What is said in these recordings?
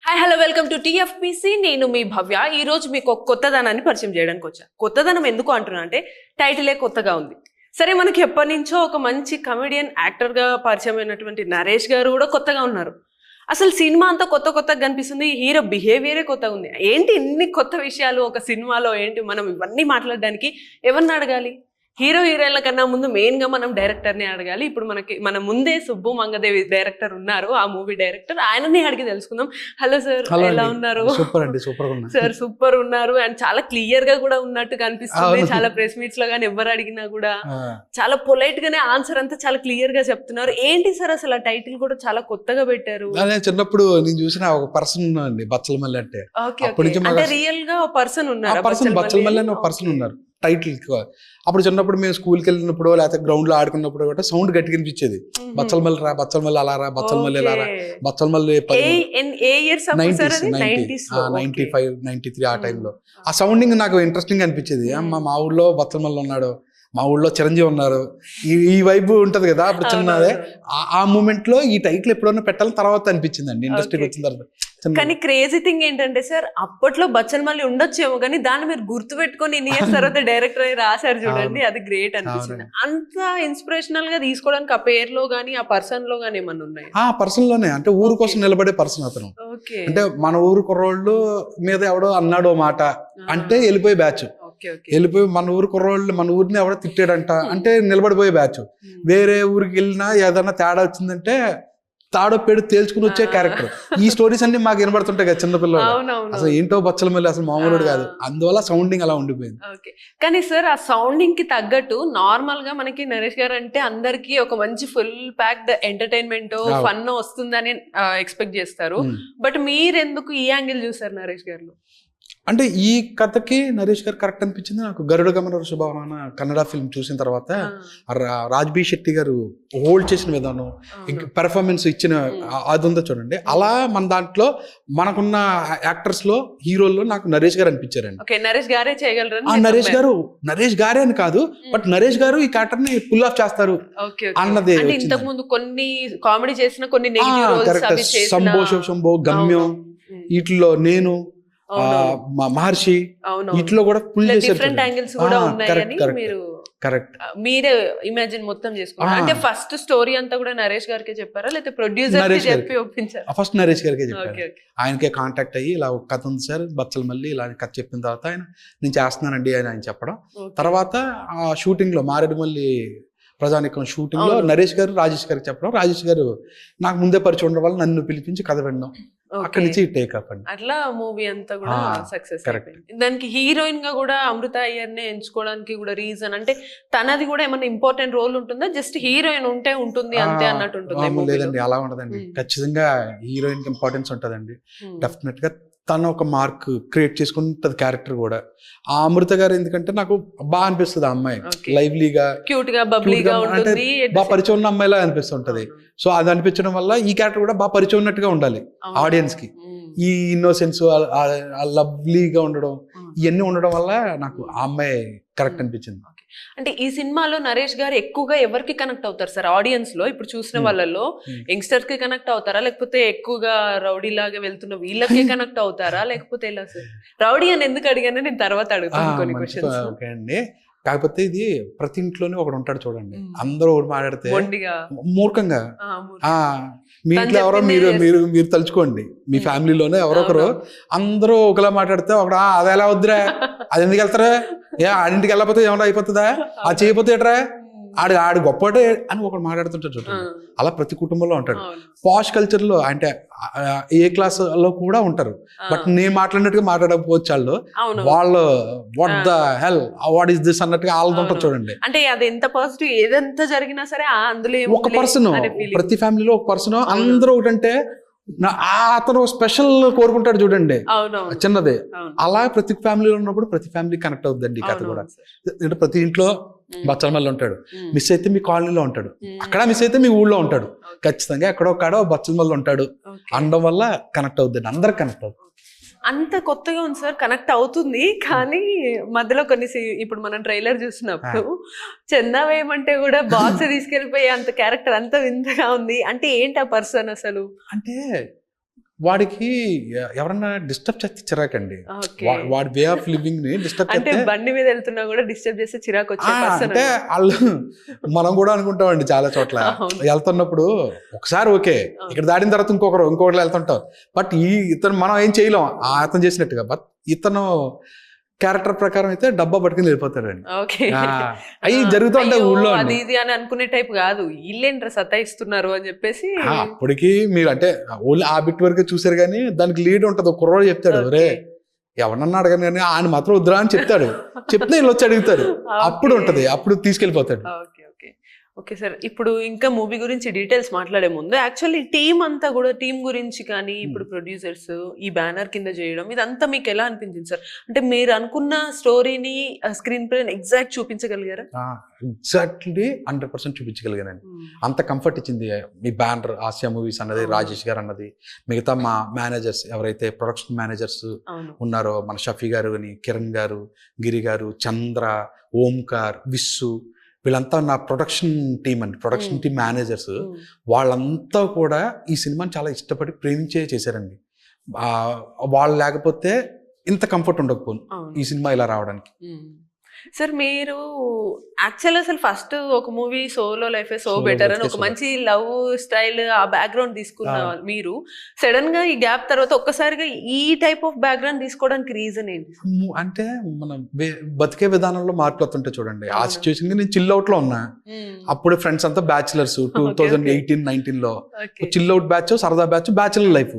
Hi hello welcome to TFPC. నేను మీ భవ్య. ఈ రోజు మీకు ఒక కొత్తదనాన్ని పరిచయం చేయడానికి వచ్చా. కొత్తదనం ఎందుకు అంటున్నా అంటే టైటిలే కొత్తగా ఉంది. సరే, మనకి ఎప్పటి నుంచో ఒక మంచి కమెడియన్ యాక్టర్గా పరిచయం అయినటువంటి నరేష్ గారు కూడా కొత్తగా ఉన్నారు. అసలు సినిమా అంతా కొత్తగా కనిపిస్తుంది. హీరో బిహేవియరే కొత్తగా ఉంది. ఏంటి ఇన్ని కొత్త విషయాలు ఒక సినిమాలో? ఏంటి మనం ఇవన్నీ మాట్లాడడానికి ఎవరిని అడగాలి? హీరో హీరోయిన్ల కన్నా ముందు మెయిన్ గా మనం డైరెక్టర్ని అడగాలి. ఇప్పుడు మన ముందే సుబ్బు మంగదేవి డైరెక్టర్ ఉన్నారు, ఆ మూవీ డైరెక్టర్. ఆయనని అడిగి తెలుసుకుందాం. హలో సార్, ఎలా ఉన్నారు? సూపర్ అండి, సూపర్ సార్ సూపర్ ఉన్నారు. అండ్ చాలా క్లియర్ గా కూడా ఉన్నట్టు కనిపిస్తుంది. చాలా ప్రెస్ మీట్స్ లో కానీ ఎవరు అడిగినా కూడా చాలా పొలైట్ గానే ఆన్సర్ అంతా చాలా క్లియర్ గా చెప్తున్నారు. ఏంటి సార్ అసలు ఆ టైటిల్ కూడా చాలా కొత్తగా పెట్టారు? చిన్నప్పుడు నేను చూసిన ఒక పర్సన్ అండి, బచ్చలమల్లి అంటే. అంటే రియల్ గా ఒక పర్సన్ ఉన్నారు, బచ్చలమల్లి అని ఒక పర్సన్ ఉన్నారు టైటిల్. అప్పుడు చిన్నప్పుడు మేము స్కూల్కి వెళ్ళినప్పుడు లేకపోతే గ్రౌండ్ లో ఆడుకున్నప్పుడు కూడా సౌండ్ గట్టిగా వినిపించేది. బచ్చలమల్లి రా, బచ్చలమల్లి అలా రా, బచ్చలమల్లి ఎలా రా, బచ్చలమల్లి 95, 93 ఆ టైంలో. ఆ సౌండింగ్ నాకు ఇంట్రెస్టింగ్ అనిపించేది. మా ఊళ్ళో బచ్చలమల్లి ఉన్నాడు, మా ఊళ్ళో చిరంజీవి ఉన్నారు, ఈ వైపు ఉంటది కదా అప్పుడు చిన్నదే. ఆ మూమెంట్ లో ఈ టైటిల్ ఎప్పుడన్నా పెట్టాలని తర్వాత అనిపించింది అండి, ఇండస్ట్రీకి వచ్చిన తర్వాత. కానీ క్రేజీ థింగ్ ఏంటంటే సార్, అప్పట్లో బచ్చలమల్లి ఉండొచ్చేమో కానీ దాన్ని మీరు గుర్తు పెట్టుకొని ఇన్ని ఇయర్స్ తర్వాత డైరెక్టర్ అయ్యి రాశారు చూడండి, అది గ్రేట్ అనిపించింది. అంత ఇన్స్పిరేషనల్ గా తీసుకోవడానికి ఆ పేరులో గానీ ఆ పర్సన్ లో గానీ ఏమన్నా ఉన్నాయి? ఆ పర్సన్ లోనే, అంటే ఊరు కోసం నిలబడే పర్సన్ అతను. అంటే మన ఊరు కుర్రోళ్ళు మీద ఎవడో అన్నాడో మాట అంటే వెళ్ళిపోయే బ్యాచ్, వెళ్ళిపోయి మన ఊరు కుర్రోళ్ళు మన ఊరిని ఎవడో తిట్టాడంట అంటే నిలబడిపోయే బ్యాచ్. వేరే ఊరికి వెళ్ళినా ఏదన్నా తేడా వచ్చిందంటే తాడో పేడు తేల్చుకుని వచ్చే క్యారెక్టర్. ఈ స్టోరీస్ అన్ని మాకు వినబడుతుంటాయి కదా చిన్నపిల్లలు. అసలు ఏంటో బచ్చలమల్లి అసలు మామూలుడు కాదు, అందువల్ల సౌండింగ్ అలా ఉండిపోయింది. కానీ సార్ ఆ సౌండింగ్ కి తగ్గట్టు నార్మల్ గా మనకి నరేష్ గారు అంటే అందరికి ఒక మంచి ఫుల్ ప్యాక్డ్ ఎంటర్టైన్మెంట్ ఫన్ వస్తుందని ఎక్స్పెక్ట్ చేస్తారు. బట్ మీరెందుకు ఈ యాంగిల్ చూసారు నరేష్ గారు? అంటే ఈ కథకి నరేష్ గారు కరెక్ట్ అనిపించింది నాకు. గరుడ గమన శుభావన కన్నడ ఫిల్మ్ చూసిన తర్వాత రాజ్బీ శెట్టి గారు హోల్డ్ చేసిన విధానం, ఇంకా పెర్ఫార్మెన్స్ ఇచ్చిన అది ఉందో చూడండి. అలా మన దాంట్లో మనకున్న యాక్టర్స్ లో హీరోల్లో నాకు నరేష్ గారు అనిపించారండి. నరేష్ గారే చేయగలరు. నరేష్ గారే అని కాదు, బట్ నరేష్ గారు ఈ క్యారెక్టర్ ని పుల్ ఆఫ్ చేస్తారు అన్నది. ఇంతకు ముందు కొన్ని కామెడీ చేసిన కొన్ని శంభో గమ్యం, వీటిలో నేను మహర్షి, వీటిలో కూడా ఫుల్ డిఫరెంట్ యాంగిల్స్ కూడా ఉన్నాయని మీరు కరెక్ట్ మీరే ఇమాజిన్ మొత్తం చేసుకున్నారు. అంటే ఫస్ట్ స్టోరీ అంతా కూడా నరేష్ గారికి చెప్పారా లేకపోతే ప్రొడ్యూసర్ కి చెప్పి ఒప్పించారా? ఫస్ట్ నరేష్ గారికి చెప్పారు. ఆయనకే కాంటాక్ట్ అయ్యి ఇలా ఒక కథ ఉంది సార్ బచ్చలమల్లి, ఇలా కథ చెప్పిన తర్వాత నేను చేస్తున్నానండి అని ఆయన చెప్పడం. తర్వాత ఆ షూటింగ్ లో మారేడుమల్లి ప్రజానికం షూటింగ్ లో నరేష్ గారు రాజేష్ గారికి చెప్పడం, రాజేష్ గారు నాకు ముందే పరిచయం ఉండడం వల్ల నన్ను పిలిపించి కథ వినడం, అక్కడి నుంచి టేక్ అప్ అండి. అట్లా మూవీ అంతా కూడా సక్సెస్ అయిపోయింది. దానికి హీరోయిన్ గా కూడా అమృత అయ్యర్ నే ఎంచుకోవడానికి కూడా రీజన్ అంటే తనది కూడా ఏమైనా ఇంపార్టెంట్ రోల్ ఉంటుందా? జస్ట్ హీరోయిన్ ఉంటే ఉంటుంది అంతే అన్నట్టు ఉంటుంది? లేదండి, అలా ఉండదండి. ఖచ్చితంగా హీరోయిన్ కి ఇంపార్టెన్స్ ఉంటదండి. డెఫినెట్ గా తను ఒక మార్క్ క్రియేట్ చేసుకుంటది క్యారెక్టర్ కూడా. ఆ అమృత గారు ఎందుకంటే నాకు బాగా అనిపిస్తుంది, ఆ అమ్మాయి లైవ్లీగా క్యూట్ గా బబ్లీగా ఉంటుంది, బాగా పరిచయం ఉన్న అమ్మాయిలా అనిపిస్తుంటది. సో అది అనిపించడం వల్ల ఈ క్యారెక్టర్ కూడా బాగా పరిచయం ఉన్నట్టుగా ఉండాలి ఆడియన్స్ కి. ఈ ఇన్నోసెన్స్, లవ్లీగా ఉండడం, ఇవన్నీ ఉండడం వల్ల నాకు ఆ అమ్మాయి కరెక్ట్ అనిపించింది. అంటే ఈ సినిమాలో నరేష్ గారు ఎక్కువగా ఎవరికి కనెక్ట్ అవుతారు సార్ ఆడియన్స్ లో? ఇప్పుడు చూసిన వాళ్ళలో యంగ్స్టర్స్ కి కనెక్ట్ అవుతారా లేకపోతే ఎక్కువగా రౌడీ లాగా వెళ్తున్న వీళ్ళకి కనెక్ట్ అవుతారా లేకపోతే ఎలా సార్? రౌడీ అని ఎందుకు అడిగానే నేను తర్వాత అడుగుతాను కొన్ని క్వశ్చన్స్. ఓకే అండి, కాకపోతే ఇది ప్రతి ఇంట్లోనే ఒకడు ఉంటాడు చూడండి, అందరూ ఒకటి మాట్లాడితే మూర్ఖంగా. మీ ఇంట్లో ఎవరో మీరు తలుచుకోండి, మీ ఫ్యామిలీలోనే ఎవరొకరు అందరూ ఒకలా మాట్లాడితే ఒకడు అది ఎలా వద్దురా, అది ఎందుకు వెళ్తారా, ఆడింటికి వెళ్ళకపోతే ఏమన్నా అయిపోతుందా, అది చేయకపోతే ఏట్రా, ఆడు గొప్పటే అని ఒకడు మాట్లాడుతుంటాడు చూడండి. అలా ప్రతి కుటుంబంలో ఉంటాడు. పాష్ కల్చర్ లో అంటే ఏ క్లాస్ లో కూడా ఉంటారు, బట్ నేను మాట్లాడినట్టుగా మాట్లాడకపోవచ్చు వాళ్ళు what the hell what is this అన్నట్టుగా వాళ్ళది ఉంటుంది చూడండి. అంటే అది ఎంత పాజిటివ్ ఏదంతా జరిగినా సరే అందులో ఒక పర్సన్, ప్రతి ఫ్యామిలీలో ఒక పర్సన్, అందరూ ఒకటంటే అతను స్పెషల్ కోరుకుంటాడు చూడండి, చిన్నదే. అలా ప్రతి ఫ్యామిలీలో ఉన్నప్పుడు ప్రతి ఫ్యామిలీ కనెక్ట్ అవుతుందండి ఈ కథ కూడా. అంటే ప్రతి ఇంట్లో బచ్చలమల్లి ఉంటాడు, మిస్ అయితే మీ కాలనీలో ఉంటాడు, అక్కడ మిస్ అయితే మీ ఊళ్ళో ఉంటాడు, ఖచ్చితంగా ఎక్కడో కాడో బచ్చలమల్లి ఉంటాడు అనడం వల్ల కనెక్ట్ అవుతుంది, అందరికి కనెక్ట్ అవుతుంది. అంత కొత్తగా ఉంది సార్, కనెక్ట్ అవుతుంది. కానీ మధ్యలో కొన్ని ఇప్పుడు మనం ట్రైలర్ చూసినప్పుడు చందా వేయమంటే కూడా బాక్స్ తీసుకెళ్ళిపోయి అంత క్యారెక్టర్ అంత వింతగా ఉంది. అంటే ఏంటి ఆ పర్సన్ అసలు? అంటే వాడికి ఎవరన్నా డిస్టర్బ్ చేస్తే చిరాకండి. ఓకే. వాడి వే ఆఫ్ లివింగ్ ని డిస్టర్బ్ అంటే చేస్తే బండి మీద వెళ్తున్నా కూడా డిస్టర్బ్ చేస్తే చిరాకు వచ్చే person అంటే వాళ్ళు మనం కూడా అనుకుంటామండి చాలా చోట్ల అవును. వెళ్తున్నప్పుడు ఒకసారి ఓకే, ఇక్కడ దాటిన తర్వాత ఇంకొకరు వెళ్తుంటాం. బట్ ఇతను మనం ఏం చేయలేం అతను చేసినట్టుగా. బట్ ఇతను క్యారెక్టర్ ప్రకారం అయితే డబ్బా పట్టుకుని వెళ్ళిపోతాడండి. ఓకే. అవి జరుగుతూ ఉంటాయి అయ్యో, ఊళ్ళో అది ఇది అని అనుకునే టైప్ కాదు, వీళ్ళేంట్రా సతాయిస్తున్నారు అని చెప్పేసి. అప్పటికి మీరు అంటే ఓన్లీ ఆ బిట్ వరకే చూసారు, కానీ దానికి లీడ్ ఉంటుంది. ఒక కుర్రోడు చెప్తాడు, రే ఎవరన్నా అడగను కానీ ఆయన మాత్రం వద్దురా అని చెప్తాడు. చెప్తే వీళ్ళు వచ్చి అడుగుతారు, అప్పుడు ఉంటది, అప్పుడు తీసుకెళ్ళిపోతాడు. Okay okay okay sir. ఇప్పుడు ఇంకా మూవీ గురించి డీటెయిల్స్ మాట్లాడే ముందు యాక్చువల్లీ టీం అంతా కూడా, టీం గురించి కానీ ఇప్పుడు ప్రొడ్యూసర్స్ ఈ బ్యానర్ కింద చేయడం ఇదంతా మీకు ఎలా అనిపించింది సార్? అంటే మీరు అనుకున్న స్టోరీని స్క్రీన్ ప్లే ఎగ్జాక్ట్ చూపించగలిగారా? ఎగ్జాక్ట్లీ 100% చూపించగలిగానండి. అంత కంఫర్ట్ ఇచ్చింది మీ బ్యానర్, ఆసియా మూవీస్ అన్నది, రాజేష్ గారు అన్నది, మిగతా మా మేనేజర్స్ ఎవరైతే ప్రొడక్షన్ మేనేజర్స్ ఉన్నారో, మన షఫీ గారు అని, కిరణ్ గారు, గిరి గారు, చంద్ర, ఓంకార్, విస్సు, వీళ్ళంతా నా ప్రొడక్షన్ టీం అండి, ప్రొడక్షన్ టీం మేనేజర్స్. వాళ్ళంతా కూడా ఈ సినిమాని చాలా ఇష్టపడి ప్రేమించే చేశారండి. వాళ్ళు లేకపోతే ఇంత కంఫర్ట్ ఉండకపోను ఈ సినిమా ఇలా రావడానికి. సార్ మీరు యాక్చువల్ అసలు ఫస్ట్ ఒక movie solo life so better అని ఒక మంచి లవ్ స్టైల్ ఆ బ్యాక్గ్రౌండ్ తీసుకున్న మీరు సడన్ గా ఈ గ్యాప్ తర్వాత ఒక్కసారిగా ఈ టైప్ ఆఫ్ బ్యాక్గ్రౌండ్ తీసుకోవడానికి రీజన్ ఏంటి? అంటే మనం బతికే విధానంలో మార్పులు వస్తుంటాయి చూడండి. ఆ సిచ్యువేషన్ నేను చిల్ అవుట్ లో ఉన్నా, అప్పుడే ఫ్రెండ్స్ అంతా బ్యాచులర్స్ 2018-19 లో చిల్ అవుట్ బ్యాచ్, సరదా బ్యాచ్, బ్యాచులర్ లైఫ్.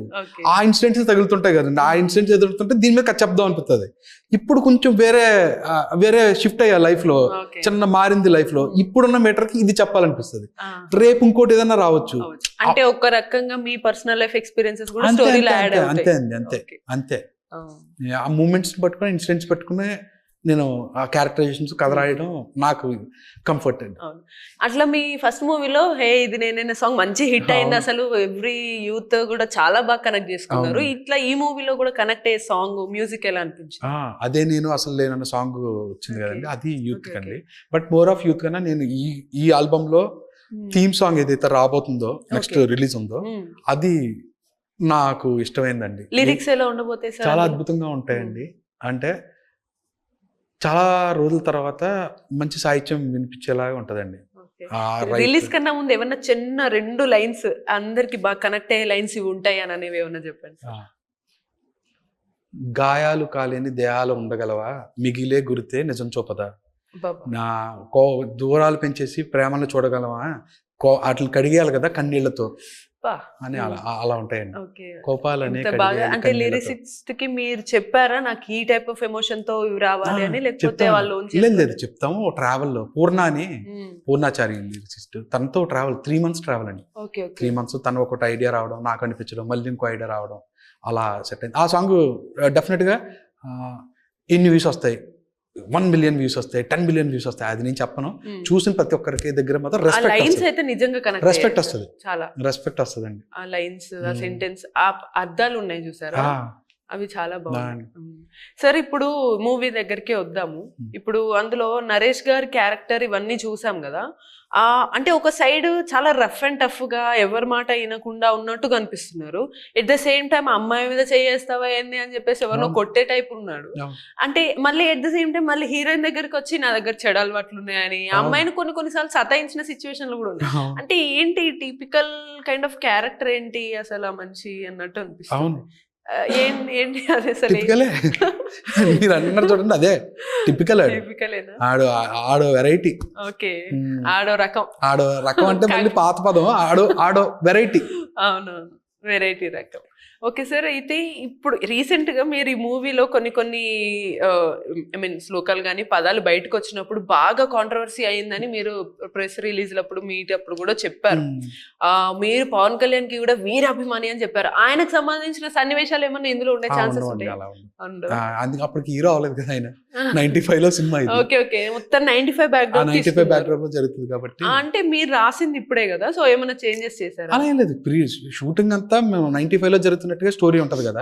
ఆ ఇన్సిడెంట్స్ తగులుతుంటాయి కదండి. ఆ ఇన్సిడెంట్స్ ఎదురుతుంటే దీని మీద చెప్దాం అనిపిస్తుంది. ఇప్పుడు కొంచెం వేరే షిఫ్ట్ అయ్యా లైఫ్ లో, చిన్న మారింది లైఫ్ లో. ఇప్పుడున్న మీటర్ కి ఇది చెప్పాలనిపిస్తుంది, రేపు ఇంకోటి ఏదైనా రావచ్చు. అంటే ఒక రకంగా మీ పర్సనల్ లైఫ్ ఎక్స్పీరియన్సెస్ కూడా స్టోరీలో యాడ్ అవుతాయి. అంతే అండి, అంతే. ఆ మూమెంట్స్ పట్టుకుని, ఇన్సిడెంట్స్ పట్టుకుని నేను ఆ క్యారెక్టరైజేషన్స్ కథ రాయడం నాకు కంఫర్ట్ అండి. అట్లా మీ ఫస్ట్ మూవీలో హే ఇది నేనైనా సాంగ్ మంచి హిట్ అయింది, అసలు ఎవ్రీ యూత్ కూడా చాలా బాగా కనెక్ట్ చేసుకున్నారు. ఇట్లా ఈ మూవీలో కూడా కనెక్ట్ అయ్యే సాంగ్ మ్యూజిక్ ఎలా అనిపించింది? అదే నేను అసలు లేనన్న సాంగ్ వచ్చింది కదండి, అది యూత్ కండి. బట్ మోర్ ఆఫ్ యూత్ కన్నా నేను ఈ ఆల్బమ్ లో థీమ్ సాంగ్ ఏదైతే రాబోతుందో, నెక్స్ట్ రిలీజ్ ఉందో, అది నాకు ఇష్టమైందండి. లిరిక్స్ ఎలా ఉండబోతాయి సార్? చాలా అద్భుతంగా ఉంటాయండి. అంటే చాలా రోజుల తర్వాత మంచి సాహిత్యం వినిపించేలాగా ఉంటదండి. రిలీజ్ కన్నా ముందు ఏమన్నా చిన్న 2 లైన్స్ అందరికి బాగా కనెక్ట్ అయ్యే లైన్స్ ఇవి ఉంటాయి అని అనేవి ఏమన్నా చెప్పండి. గాయాలు కాలేని దేహాలు ఉండగలవా, మిగిలే గురితే నిజం చూపదా, నా దూరాలు పెంచేసి ప్రేమను చూడగలవా, అట్లా కడిగేయాలి కదా కన్నీళ్లతో అని అలా ఉంటాయండి. కోపాలని అంటే లిరిసిస్ట్ కి మీరు చెప్పారా నాకు ఈ టైప్ ఆఫ్ ఎమోషన్ తో రావాలి అని, లేకపోతే వాళ్ళు లేదు చెప్తాము. ట్రావెల్ లో పూర్ణాచారి లిరిసిస్ట్, తనతో ట్రావెల్ 3 months ట్రావెల్ అండి. 3 months తను ఒకటి ఐడియా రావడం, నాకు అనిపించడం, మళ్ళీ ఇంకో ఐడియా రావడం, అలా సెట్ అయింది. ఆ సాంగ్ డెఫినెట్ గా ఎన్ని వ్యూస్ వస్తాయి, 1 million వ్యూస్ వస్తాయి, 10 billion వ్యూస్ వస్తాయి, అది నేను చెప్పను. చూసిన ప్రతి ఒక్కరికి దగ్గర మాత్రం రెస్పెక్ట్ వస్తుంది, చాలా రెస్పెక్ట్ వస్తుందండి. ఆ లైన్స్, ఆ సెంటెన్స్, ఆ అర్థాలు ఉన్నాయి చూసారా, అవి చాలా బాగున్నాయి. సరే ఇప్పుడు మూవీ దగ్గరికి వద్దాము. ఇప్పుడు అందులో నరేష్ గారి క్యారెక్టర్ ఇవన్నీ చూసాం కదా, అంటే ఒక సైడ్ చాలా రఫ్ అండ్ టఫ్ గా ఎవరి మాట వినకుండా ఉన్నట్టు కనిపిస్తున్నారు. ఎట్ ద సేమ్ టైం అమ్మాయి మీద చేస్తావా ఏంది అని చెప్పేసి ఎవరినో కొట్టే టైప్ ఉన్నాడు. అంటే మళ్ళీ ఎట్ ద సేమ్ టైం మళ్ళీ హీరోయిన్ దగ్గరికి వచ్చి నా దగ్గర చెడు అలవాట్లు ఉన్నాయని అమ్మాయిని కొన్నిసార్లు సతాయించిన సిచ్యువేషన్లు కూడా ఉన్నాయి. అంటే ఏంటి టిపికల్ కైండ్ ఆఫ్ క్యారెక్టర్ ఏంటి అసలు ఆ మనిషి అన్నట్టు అనిపిస్తుంది. ఏంటి అదే మీరు అన్నారు చూడండి, అదే టిపికల్. ఆడో వెరైటీ, ఆడో రకం అంటే మళ్ళీ పాత పదం, ఆడో వెరైటీ. అవునవును, వెరైటీ రకం. ఓకే సార్, అయితే ఇప్పుడు రీసెంట్ గా మీరు ఈ మూవీలో కొన్ని ఐ మీన్ శ్లోకాలు కానీ పదాలు బయటకు వచ్చినప్పుడు బాగా కాంట్రవర్సీ అయిందని మీరు ప్రెస్ రిలీజ్ అప్పుడు మీట్ అప్పుడు కూడా చెప్పారు. మీరు పవన్ కళ్యాణ్ కి కూడా వీర అభిమాని అని చెప్పారు. ఆయనకు సంబంధించిన సన్నివేశాలు ఏమన్నా ఇందులో ఉండే ఛాన్సెస్ ఉంటాయి? అప్పటికి హీరో అవ్వలేదు కదా ఆయన, 95 లో సినిమా. ఓకే మొత్తం 95 బ్యాక్గ్రౌండ్ లో జరుగుతుంది కాబట్టి. అంటే మీరు రాసింది ఇప్పుడే కదా, సో ఏమైనా చేంజెస్ చేశారు? అలా ఏం లేదు, షూటింగ్ అంతా మేము 95 లో జరుగుతున్నట్టుగా స్టోరీ ఉంటది కదా.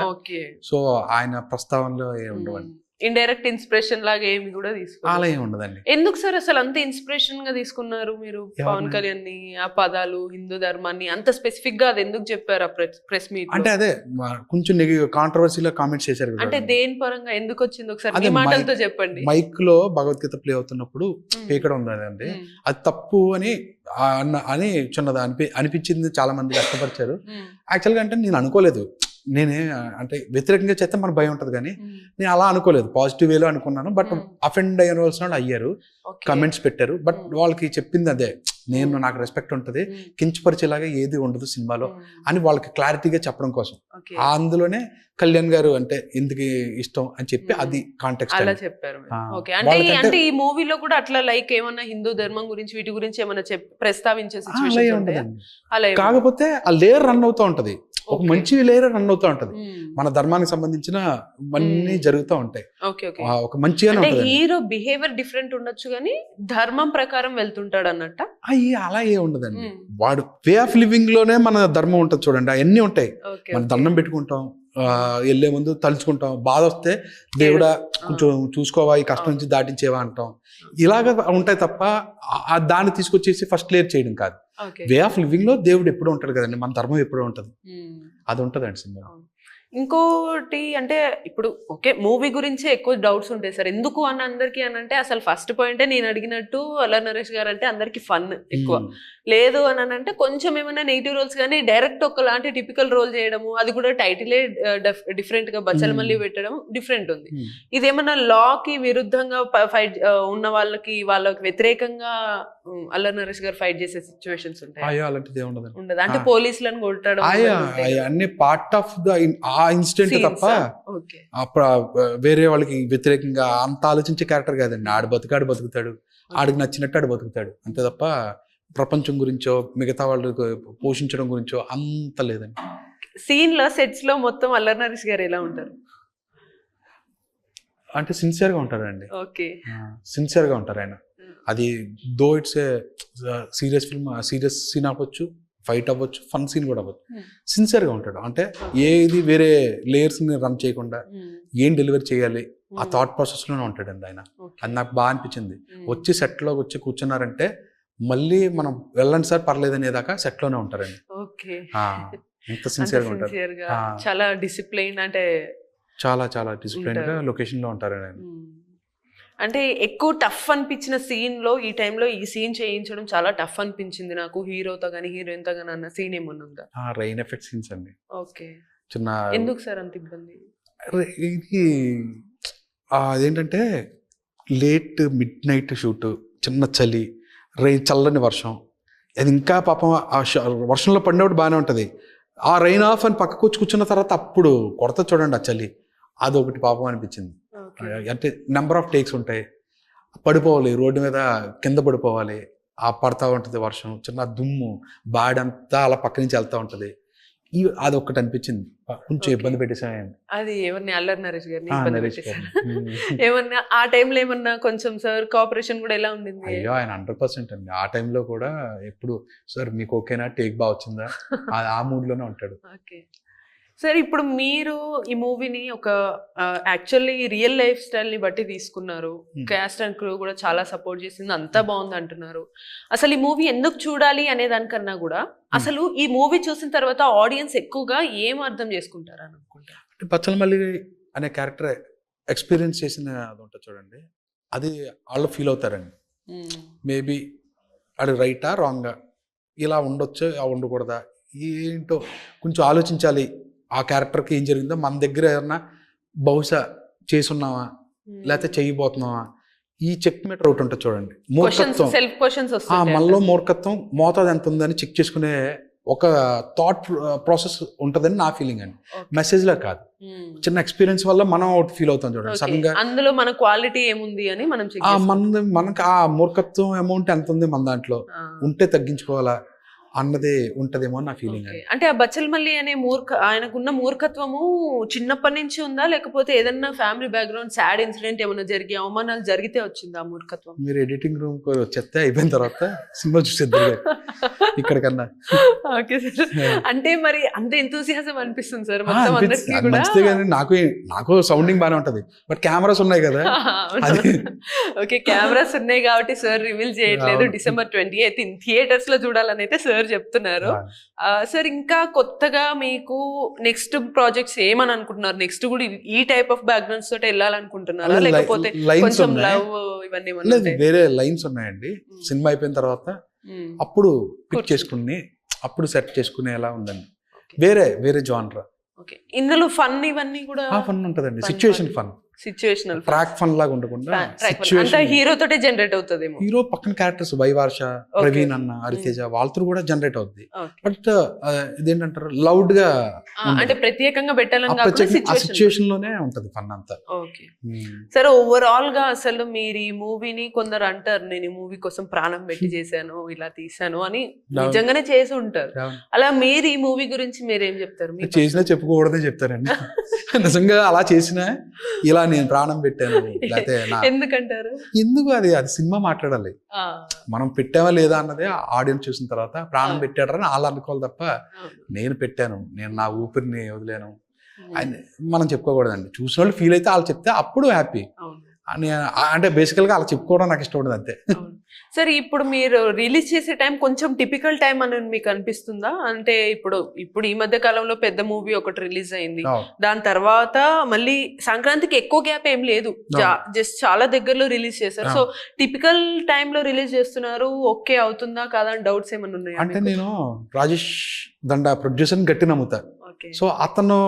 సో ఆయన ప్రస్తావనలో ఉండవండి. ఇండైరెక్ట్ ఇన్స్పిరేషన్ లాగా ఏమి కూడా తీసుకున్నారు. అలా ఏమి ఉండదండి. ఎందుకు సార్ అసలు అంత ఇన్స్పిరేషన్ గా తీసుకున్నారు మీరు పవన్ ఎవరిని? కళ్యాణ్ ని, ఆ పదాలు, హిందూ ధర్మాన్ని అంత స్పెసిఫిక్ గా అది ఎందుకు చెప్పారు ఆ ప్రెస్ మీట్? అంటే అదే కొంచెం కాంట్రవర్సీలో కామెంట్స్ చేశారు కదా. అంటే దేని పరంగా ఎందుకు వచ్చింది ఒకసారి అదే మీ మాటలతో చెప్పండి. మైక్ లో భగవద్గీత ప్లే అవుతున్నప్పుడు పీకడం ఉందండి, అది తప్పు అని అని చిన్నది అనిపించింది, చాలా మంది వ్యక్తపరిచారు. యాక్చువల్గా అంటే నేను అనుకోలేదు, నేనే అంటే వ్యతిరేకంగా చేస్తే మన భయం ఉంటుంది, కానీ నేను అలా అనుకోలేదు, పాజిటివ్ వేలో అనుకున్నాను. బట్ అఫెండ్ అయిన వాళ్ళు అయ్యారు, కమెంట్స్ పెట్టారు. బట్ వాళ్ళకి చెప్పింది అదే, నేను నాకు రెస్పెక్ట్ ఉంటుంది, కించపరిచేలాగా ఏది ఉండదు సినిమాలో అని వాళ్ళకి క్లారిటీగా చెప్పడం కోసం. అందులోనే కళ్యాణ్ గారు అంటే ఎందుకు ఇష్టం అని చెప్పి అది కాంటెక్స్ట్ అలా చెప్పారు. అంటే ఈ మూవీలో కూడా అట్లా లైక్ ఏమన్నా హిందూ ధర్మం గురించి వీటి గురించి ఏమన్నా ప్రస్తావించే సిచ్యువేషన్ ఉంటది. కాకపోతే ఆ లేయర్ రన్ అవుతూ ఉంటది, ఒక మంచి లేయర్ రన్ అవుతూ ఉంటది, మన ధర్మానికి సంబంధించిన అన్ని జరుగుతూ ఉంటాయి. ఒక మంచిగానే హీరో బిహేవియర్ డిఫరెంట్ ఉండొచ్చు కానీ ధర్మం ప్రకారం వెళ్తుంటాడు అన్నట్ట. అలా ఏ ఉండదండి, వాడు వే ఆఫ్ లివింగ్ లోనే మన ధర్మం ఉంటుంది చూడండి, అవన్నీ ఉంటాయి. మన దండం పెట్టుకుంటాం, వెళ్ళే ముందు తలుచుకుంటాం, బాధ వస్తే దేవుడా కొంచెం చూసుకోవా, ఈ కష్టం నుంచి దాటించేవా అంటాం, ఇలాగ ఉంటాయి తప్ప దాన్ని తీసుకొచ్చేసి ఫస్ట్ లేయర్ చేయడం కాదు. వే ఆఫ్ లివింగ్ లో దేవుడు ఎప్పుడూ ఉంటాడు కదండి, మన ధర్మం ఎప్పుడూ ఉంటుంది, అది ఉంటదండి సినిమా. ఇంకోటి అంటే ఇప్పుడు ఓకే మూవీ గురించే ఎక్కువ డౌట్స్ ఉంటాయి సార్, ఎందుకు అని అందరికి అని అంటే అసలు ఫస్ట్ పాయింటే నేను అడిగినట్టు అల్లరి నరేష్ గారు అంటే అందరికి ఫన్ ఎక్కువ లేదు అని అంటే కొంచెం ఏమైనా నెగిటివ్ రోల్స్ కానీ డైరెక్ట్ ఒకలాంటి టిపికల్ రోల్ చేయడము, అది కూడా టైటిలే డిఫరెంట్ గా బచ్చల మళ్ళీ పెట్టడం డిఫరెంట్ ఉంది. ఇదేమన్నా లాకి విరుద్ధంగా ఫైట్ ఉన్న వాళ్ళకి వ్యతిరేకంగా అల్లరి నరేష్ గారు ఫైట్ చేసే సిచ్యువేషన్స్ ఉంటాయి? ఉండదు అంటే పోలీసులను కొట్టడం అన్ని పార్ట్ ఆఫ్ ద ఆ ఇన్సిడెంట్ తప్ప వేరే వాళ్ళకి వ్యతిరేకంగా అంత ఆలోచించే క్యారెక్టర్ కాదండి. ఆడు బతుకుతాడు, ఆడికి నచ్చినట్టు ఆడు బతుకుతాడు అంతే తప్ప ప్రపంచం గురించో మిగతా వాళ్ళు పోషించడం గురించో అంత లేదండి. సీన్ లో సెట్స్ లో మొత్తం అల్లరి నరేష్ గారు ఎలా ఉంటారు అంటే సిన్సియర్ గా ఉంటారండి. సిన్సియర్ గా ఉంటారు ఆయన. అది though it's serious film, serious scene అవ్వచ్చు, ఫైట్ అవ్వచ్చు, ఫన్ సీన్ కూడా అవ్వచ్చు, సిన్సియర్గా ఉంటాడు. అంటే ఏది వేరే లేయర్స్ని రన్ చేయకుండా ఏం డెలివరీ చేయాలి ఆ థాట్ ప్రాసెస్లోనే ఉంటాడండి ఆయన. అది నాకు బాగా అనిపించింది. వచ్చి సెట్లోకి వచ్చి కూర్చున్నారంటే మళ్ళీ మనం వెళ్ళండి సార్ పర్లేదు అనేదాకా సెట్లోనే ఉంటారండి. ఎంత సిన్సియర్గా ఉంటారు, చాలా డిసిప్లైన్, అంటే చాలా డిసిప్లైన్గా లొకేషన్లో ఉంటారండి ఆయన. అంటే ఎక్కువ టఫ్ అనిపించిన సీన్ లో ఈ టైంలో ఈ సీన్ చేయించడం చాలా టఫ్ అనిపించింది నాకు, హీరోతో కానీ హీరోయిన్ తో కానీ అన్న సీన్ ఏమన్నా ఉందా? రైన్ ఎఫెక్ట్ సీన్స్ అండి. చిన్న ఎందుకు సార్ అంత ఇబ్బంది? ఇది అదేంటంటే లేట్ మిడ్ నైట్ షూట్, చిన్న చలి, చల్లని వర్షం, అది ఇంకా పాపం ఆ వర్షంలో పడినప్పుడు బాగానే ఉంటుంది. ఆ రైన్ ఆఫ్ అని పక్కకు వచ్చి కూర్చున్న తర్వాత అప్పుడు కొడత చూడండి ఆ చలి, అదొకటి పాపం అనిపించింది. అంటే నెంబర్ ఆఫ్ టేక్స్ ఉంటాయి, పడిపోవాలి రోడ్డు మీద, కింద పడిపోవాలి, ఆ పడతా ఉంటుంది వర్షం, చిన్న దుమ్ము బాడంతా అలా పక్క నుంచి వెళ్తూ ఉంటుంది. అది ఒక్కటి అనిపించింది, కొంచెం ఇబ్బంది పెట్టేసాను. అది ఎవరిని అల్లరి నరేష్ గారిని ఏమన్నా ఆ టైంలో ఏమన్నా కొంచెం సార్ కోఆపరేషన్ కూడా ఎలా ఉండింది? అయ్యో ఆయన 100% అండి. ఆ టైంలో కూడా ఎప్పుడు సార్ మీకు ఓకేనా, టేక్ బాగా వచ్చిందా, ఆ మూడ్ లోనే ఉంటాడు. సార్ ఇప్పుడు మీరు ఈ మూవీని ఒక యాక్చువల్లీ రియల్ లైఫ్ స్టైల్ ని బట్టి తీసుకున్నారు, క్యాస్ట్ అండ్ క్రూ కూడా చాలా సపోర్ట్ చేసింది, అంతా బాగుంది అంటున్నారు. అసలు ఈ మూవీ ఎందుకు చూడాలి అనే దానికన్నా కూడా అసలు ఈ మూవీ చూసిన తర్వాత ఆడియన్స్ ఎక్కువగా ఏం అర్థం చేసుకుంటారు అని అనుకుంటారు? అంటే బచ్చలమల్లి అనే క్యారెక్టర్ ఎక్స్పీరియన్స్ చేసిన అది ఉంటుంది చూడండి, అది వాళ్ళు ఫీల్ అవుతారండి. మేబీ అది రైటా రాంగా, ఇలా ఉండొచ్చు ఉండకూడదా, ఏంటో కొంచెం ఆలోచించాలి. ఆ క్యారెక్టర్కి ఏం జరిగిందో, మన దగ్గర ఏమన్నా బహుశా చేసున్నావా లేకపోతే చేయబోతున్నావా, ఈ చెక్ మీటర్ ఒకటి ఉంటుంది చూడండి, మూర్ఖత్వం, మనలో మూర్ఖత్వం మోతాదు ఎంత ఉందని చెక్ చేసుకునే ఒక థాట్ ప్రాసెస్ ఉంటుందని నా ఫీలింగ్ అండి. మెసేజ్ లా కాదు, చిన్న ఎక్స్పీరియన్స్ వల్ల మనం ఒకటి ఫీల్ అవుతాం చూడండి సడన్ గా, అందులో మన క్వాలిటీ ఏముంది అని మనకి ఆ మూర్ఖత్వం అమౌంట్ ఎంత ఉంది మన దాంట్లో, ఉంటే తగ్గించుకోవాలా, అన్నది ఉంటదేమో అని నా ఫీలింగ్ అండి. అంటే ఆ బచ్చల్ మల్లి అనే ఆయనకున్న మూర్ఖత్వము చిన్నప్పటి నుంచి ఉందా, లేకపోతే ఏదన్నా ఫ్యామిలీ బ్యాక్గ్రౌండ్ సాడ్ ఇన్సిడెంట్ ఏమైనా జరిగి అవమానాలు జరిగితే వచ్చిందా ఆ మూర్ఖత్వం? మీరు ఎడిటింగ్ రూమ్ చెప్తే అయిపోయిన తర్వాత సినిమా చూసేద్దరు ఇక్కడ కన్నా. ఓకే సార్, అంటే మరి అంత ఎంతూసియాజం అనిపిస్తుంది సార్ మొత్తం అందరికీ కూడా. మంచిదే కానీ నాకు సౌండింగ్ బాగానే ఉంటది, బట్ కెమెరాస్ ఉన్నాయి కదా. ఓకే, కెమెరాస్ ఉన్నాయి కాబట్టి సార్ రివీల్ చేయట్లేదు. December 28 థియేటర్స్ లో చూడాలని అయితే సార్ చెప్తున్నారు. సార్ ఇంకా కొత్తగా మీకు నెక్స్ట్ ప్రాజెక్ట్స్ ఏమని అనుకుంటున్నారు? నెక్స్ట్ కూడా ఈ టైప్ ఆఫ్ బ్యాక్గ్రౌండ్స్ తోటి వెళ్ళాలనుకుంటున్నారా, లేకపోతే కొంచెం లవ్ ఇవన్నీ వేరే లైన్స్ ఉన్నాయండి? సినిమా అయిపోయిన తర్వాత అప్పుడు పిక్ చేసుకుని అప్పుడు సెట్ చేసుకునేలా ఉందండి. వేరే జానర్. ఓకే, ఇందులో ఫన్ ఇవన్నీ కూడా ఫన్ ఉంటదండి. సిచ్యువేషనల్ ట్రాక్ ఫన్ లాగా ఉండకుండా హీరో తోటే జనరేట్ అవుతుంది. హీరో పక్కన క్యారెక్టర్స్ వైవార్ష, ప్రవీణ్ అన్న, హరితేజ వాళ్ళతో కూడా జనరేట్ అవుద్ది. బట్ ఇదేంటంటారు లౌడ్ గా అంటే ప్రత్యేకంగా పెట్టాలని సిచ్యువేషన్ లోనే ఉంటది ఫన్ అంతా. ఓకే సరే, ఓవరాల్ గా అసలు మీరు ఈ మూవీని కొందరు అంటారు నేను ఈ మూవీ కోసం ప్రాణం పెట్టి చేశాను, ఇలా తీసాను అని నిజంగానే చేసి ఉంటారు. అలా మీరు ఈ మూవీ గురించి మీరేం చెప్తారు? చేసినా చెప్పుకోకూడదే చెప్తారండి. నిజంగా అలా చేసినా ఇలా నేను ప్రాణం పెట్టాను లేకపోతే ఎందుకంటారు? ఎందుకు అది సినిమా మాట్లాడాలి. మనం పెట్టామా లేదా అన్నదే ఆడియన్స్ చూసిన తర్వాత ప్రాణం పెట్టాడని వాళ్ళు అనుకోవాలి తప్ప నేను పెట్టాను, నేను నా ఊపిరిని వదిలేను అని మనం చెప్పుకోకూడదండి. చూసిన వాళ్ళు ఫీల్ అయితే వాళ్ళు చెప్తే అప్పుడు హ్యాపీ అని. అంటే బేసికల్ గా అలా చెప్పుకోవడం నాకు ఇష్టం ఉండదు అంతే. సరే, ఇప్పుడు మీరు రిలీజ్ చేసే టైం కొంచెం టిపికల్ టైం అని మీకు అనిపిస్తుందా? అంటే ఇప్పుడు ఈ మధ్య కాలంలో పెద్ద మూవీ ఒకటి రిలీజ్ అయింది, దాని తర్వాత మళ్ళీ సంక్రాంతికి ఎక్కువ గ్యాప్ ఏం లేదు, జస్ట్ చాలా దగ్గరలో రిలీజ్ చేశారు. సో టిపికల్ టైమ్ లో రిలీజ్ చేస్తున్నారు, ఓకే అవుతుందా కాదా అని డౌట్స్ ఏమైనా ఉన్నాయా? అంటే నేను రాజేష్ దండా ప్రొడ్యూసర్ గట్టి నమ్ముతా. సో అతను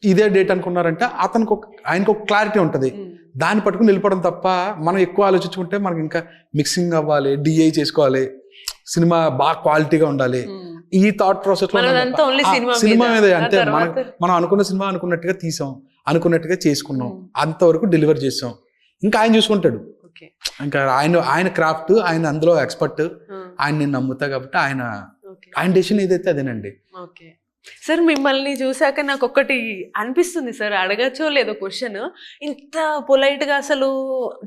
ఇదే డేట్ అనుకున్నారంటే ఆయనకు ఒక క్లారిటీ ఉంటది, దాన్ని పట్టుకుని వెళ్ళిపోవడం తప్ప మనం ఎక్కువ ఆలోచించుకుంటే మనకి ఇంకా మిక్సింగ్ అవ్వాలి, డిఐ చేసుకోవాలి, సినిమా బాగా క్వాలిటీగా ఉండాలి, ఈ థాట్ ప్రాసెస్ లో సినిమా మీద అంతే. మనం అనుకున్న సినిమా అనుకున్నట్టుగా తీసాం, అనుకున్నట్టుగా చేసుకున్నాం, అంతవరకు డెలివర్ చేసాం, ఇంకా ఆయన చూసుకుంటాడు. ఇంకా ఆయన క్రాఫ్ట్, ఆయన అందులో ఎక్స్పర్ట్, ఆయన నేను నమ్ముతా కాబట్టి ఆయన డెసిషన్ ఏదైతే అదేనండి. సార్, మిమ్మల్ని చూసాక నాకు ఒకటి అనిపిస్తుంది సార్, అడగచ్చో లేదో క్వశ్చన్. ఇంత పొలైట్ గా అసలు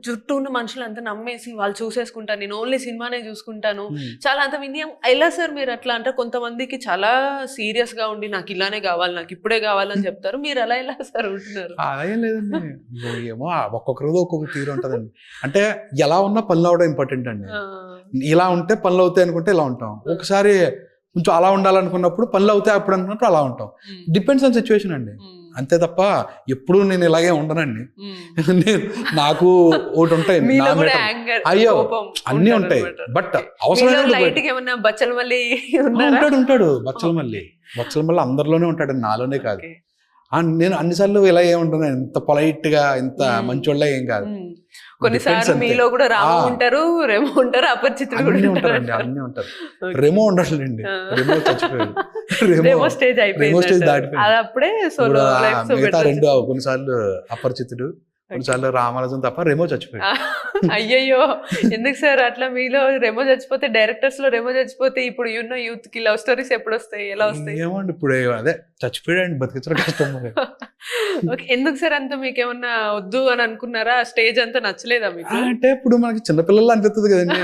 చుట్టూ ఉన్న మనుషులు అంతా నమ్మేసి వాళ్ళు చూసేసుకుంటాను, నేను ఓన్లీ సినిమానే చూసుకుంటాను, చాలా అంత వినయం ఎలా సార్ మీరు అట్లా అంటే? కొంతమందికి చాలా సీరియస్ గా ఉండి నాకు ఇలానే కావాలి, నాకు ఇప్పుడే కావాలని చెప్తారు, మీరు అలా ఎలా సార్ ఉంటున్నారు? అలా ఏం లేదండి, ఏమో ఒక్కొక్క రోజు ఒక్కొక్క తీరు ఉంటదండి. అంటే ఎలా ఉన్నా పనులు అవడం ఇంపార్టెంట్ అండి. ఇలా ఉంటే పనులు అవుతాయి అనుకుంటే ఇలా ఉంటాం, ఒకసారి కొంచెం అలా ఉండాలనుకున్నప్పుడు పనులు అవుతాయి, అప్పుడు అనుకున్నప్పుడు అలా ఉంటాం. డిపెండ్స్ ఆన్ సిచ్యువేషన్ అండి, అంతే తప్ప ఎప్పుడు నేను ఇలాగే ఉండనండి. నాకు ఒకటి ఉంటాయి, అయ్యో అన్నీ ఉంటాయి, బట్ అవసరం ఉంటాడు బచ్చల మళ్ళీ అందరిలోనే ఉంటాడు, నాలోనే కాదు. నేను అన్నిసార్లు ఇలా ఏముంటాను, ఎంత పొలైట్ గా ఎంత మంచోళ్ళ ఏం కాదు. కొన్నిసార్లు మీలో కూడా రాము ఉంటారు, రెమో ఉంటారు, అపరిచితులు కూడా ఉంటారండి. అన్ని ఉంటారు. రెమో ఉండట్లేండి, రెమో చచ్చిపోయాడు, రెమో స్టేజ్ అయిపోయింది, అప్పుడే సోలో లైఫ్. మిగతా రెండు కొన్నిసార్లు అపరిచితుడు, కొన్నిసార్లు రామానుజం తప్ప రెమో చచ్చిపోయాడు. అయ్యయ్యో, ఎందుకు సార్ అట్లా? మీలో రెమో చచ్చిపోతే, డైరెక్టర్స్ లో రెమో చచ్చిపోతే ఇప్పుడు యూత్ కి లవ్ స్టోరీస్ ఎప్పుడు వస్తాయి, ఎలా వస్తాయి? ఏమండి ఇప్పుడు అదే చచ్చిపోయాడు, బతికించడం కష్టం. ఎందుకు సార్ అంత మీకేమన్నా వద్దు అని అనుకున్నారా? స్టేజ్ అంతా నచ్చలేదా మీకు? అంటే ఇప్పుడు మనకి చిన్నపిల్లలు అనిపిస్తుంది కదండి.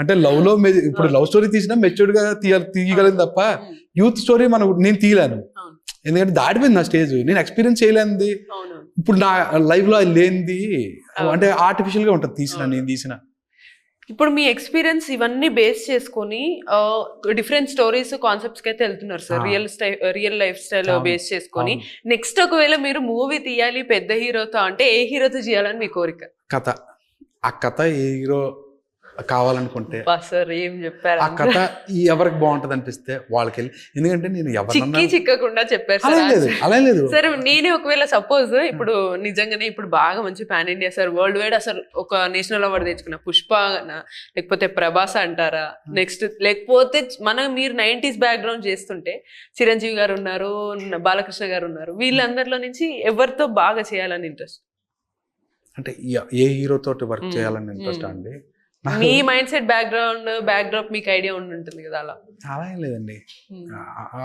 అంటే లవ్ లో ఇప్పుడు లవ్ స్టోరీ తీసినా మెచ్యూర్డ్ గా తీయగలను తప్ప యూత్ స్టోరీ నేను తీయలేను, ఎందుకంటే దాటిపోయింది నా స్టేజ్, నేను ఎక్స్పీరియన్స్ చేయలేనిది ఇప్పుడు నా లైఫ్ లో లేనిది, అంటే ఆర్టిఫిషియల్ గా ఉంటుంది నేను తీసిన. ఇప్పుడు మీ ఎక్స్పీరియన్స్ ఇవన్నీ బేస్ చేసుకొని డిఫరెంట్ స్టోరీస్, కాన్సెప్ట్స్ కి అయితే వెళ్తున్నారు sir, real life style base చేసుకొని. నెక్స్ట్ ఒకవేళ మీరు మూవీ తీయాలి పెద్ద హీరోతో అంటే ఏ హీరోతో చేయాలని మీ కోరిక? ఆ కథ ఏ హీరో కావాలనుకుంటే సార్ ఏం చెప్పారు, ఆ కథ ఎవరికి బాగుంటది అనిపిస్తే వాళ్ళకి వెళ్ళి, ఎందుకంటే నేను ఎవరన్నా చిక్కకుండా చెప్పారు అలా లేదు. సరే, నేనే ఒకవేళ సపోజ్ ఇప్పుడు నిజంగానే ఇప్పుడు బాగా మంచి pan India sir, world wide అసలు ఒక నేషనల్ అవార్డు తెచ్చుకున్న పుష్ప లేకపోతే ప్రభాస్ అంటారా, నెక్స్ట్ లేకపోతే మీరు 90s బ్యాక్గ్రౌండ్ చేస్తుంటే చిరంజీవి గారు ఉన్నారు, బాలకృష్ణ గారు ఉన్నారు, వీళ్ళందరిలో నుంచి ఎవరితో బాగా చేయాలని ఇంట్రెస్ట్? అంటే ఏ హీరో తోటి వర్క్ చేయాలని ఇంట్రెస్ట్ అండి? మీ మైండ్ సెట్ బ్యాక్ డ్రాప్ మీకు ఐడియా ఉంటుంది కదా అలా? అలా ఏం లేదండి,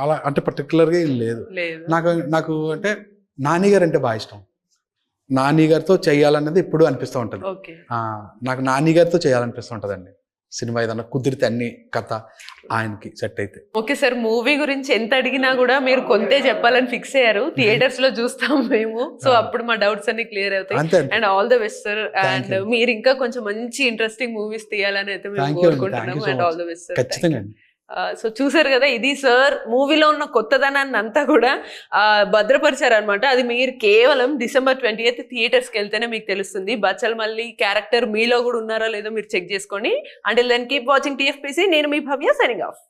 అలా అంటే పర్టికులర్గా ఏం లేదు. నాకు అంటే నాని గారు అంటే బాగా ఇష్టం. నాని గారితో చేయాలన్నది ఎప్పుడు అనిపిస్తూ ఉంటుంది. నాకు నాని గారితో చేయాలనిపిస్తూ ఉంటుందండి సినిమా, ఏదన్నా కుదిరితే అన్ని కథ ఆయనకి సెట్ అయితే. ఓకే సార్, మూవీ గురించి ఎంత అడిగినా కూడా మీరు కొంతే చెప్పాలని ఫిక్స్ అయ్యారు. థియేటర్స్ లో చూస్తాం మేము, సో అప్పుడు మా డౌట్స్ అన్ని క్లియర్ అవుతాయి. And all the best sir. And మీరు ఇంకా కొంచెం మంచి ఇంట్రెస్టింగ్ మూవీస్ తీయాలని అయితే మేము కోరుకుంటున్నాము. And all the best sir. ఖచ్చితంగా. సో చూసారు కదా, ఇది సార్ మూవీలో ఉన్న కొత్తదనాన్ని అంతా కూడా భద్రపరిచారు అనమాట. అది మీరు కేవలం December 20th థియేటర్స్కి వెళ్తేనే మీకు తెలుస్తుంది. బచ్చల్ మళ్ళీ క్యారెక్టర్ మీలో కూడా ఉన్నారో లేదో మీరు చెక్ చేసుకోండి. Until then keep watching TFPC. నేను మీ భవ్య, సైనింగ్ ఆఫ్.